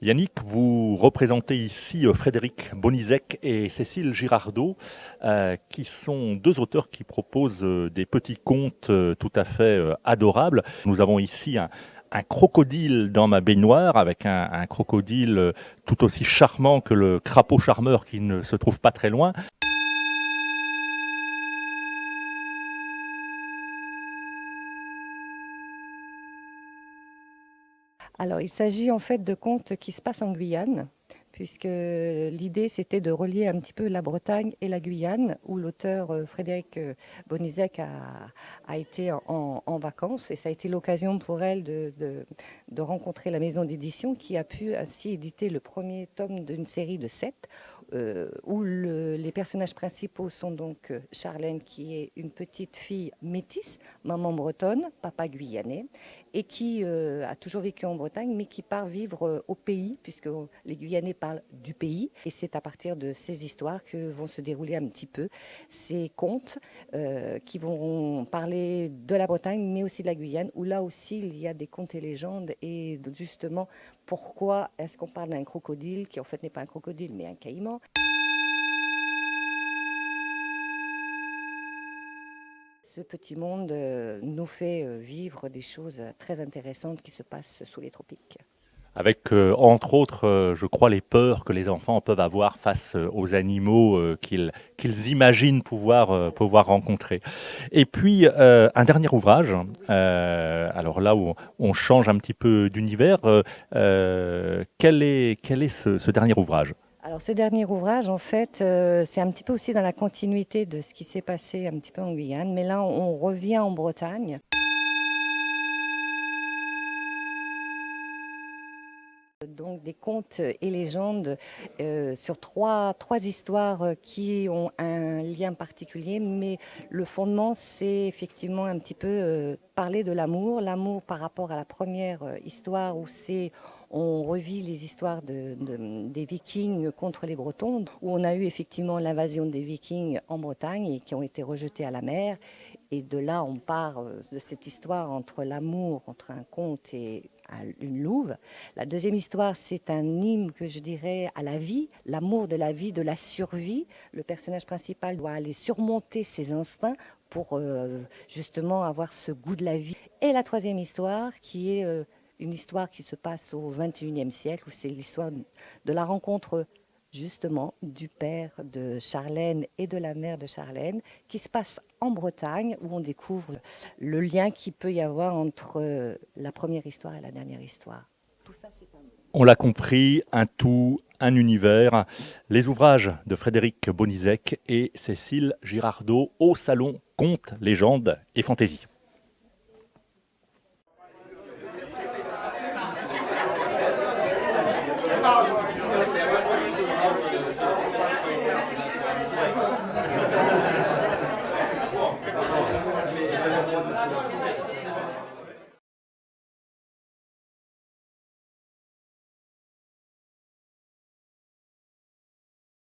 Yannick, vous représentez ici Frédéric Bonizek et Cécile Girardot, qui sont deux auteurs qui proposent des petits contes tout à fait adorables. Nous avons ici un crocodile dans ma baignoire, avec un crocodile tout aussi charmant que le crapaud charmeur qui ne se trouve pas très loin. Alors, il s'agit en fait de contes qui se passent en Guyane, puisque l'idée c'était de relier un petit peu la Bretagne et la Guyane, où l'auteur Frédéric Bonizek a été en vacances, et ça a été l'occasion pour elle de rencontrer la maison d'édition qui a pu ainsi éditer le premier tome d'une série de 7, où les personnages principaux sont donc Charlène, qui est une petite fille métisse, maman bretonne, papa guyanais, et qui a toujours vécu en Bretagne, mais qui part vivre au pays, puisque les Guyanais parlent du pays. Et c'est à partir de ces histoires que vont se dérouler un petit peu ces contes qui vont parler de la Bretagne, mais aussi de la Guyane, où là aussi il y a des contes et légendes. Et justement, pourquoi est-ce qu'on parle d'un crocodile, qui en fait n'est pas un crocodile, mais un caïman? Ce petit monde nous fait vivre des choses très intéressantes qui se passent sous les tropiques. Avec, entre autres, je crois, les peurs que les enfants peuvent avoir face aux animaux qu'ils imaginent pouvoir rencontrer. Et puis, un dernier ouvrage, alors là où on change un petit peu d'univers, quel est ce dernier ouvrage? Alors ce dernier ouvrage, en fait, c'est un petit peu aussi dans la continuité de ce qui s'est passé un petit peu en Guyane, mais là on revient en Bretagne. Donc des contes et légendes sur trois histoires qui ont un lien particulier, mais le fondement c'est effectivement un petit peu parler de l'amour par rapport à la première histoire où on revit les histoires des Vikings contre les Bretons, où on a eu effectivement l'invasion des Vikings en Bretagne et qui ont été rejetés à la mer. Et de là, on part de cette histoire entre l'amour, entre un conte et une louve. La deuxième histoire, c'est un hymne que je dirais à la vie, l'amour de la vie, de la survie. Le personnage principal doit aller surmonter ses instincts pour justement avoir ce goût de la vie. Et la troisième histoire, qui est une histoire qui se passe au XXIe siècle, où c'est l'histoire de la rencontre justement du père de Charlène et de la mère de Charlène, qui se passe en Bretagne, où on découvre le lien qu'il peut y avoir entre la première histoire et la dernière histoire. Tout ça, c'est un... On l'a compris, un tout, un univers. Les ouvrages de Frédéric Bonizek et Cécile Girardot au Salon Contes, légendes et fantaisie.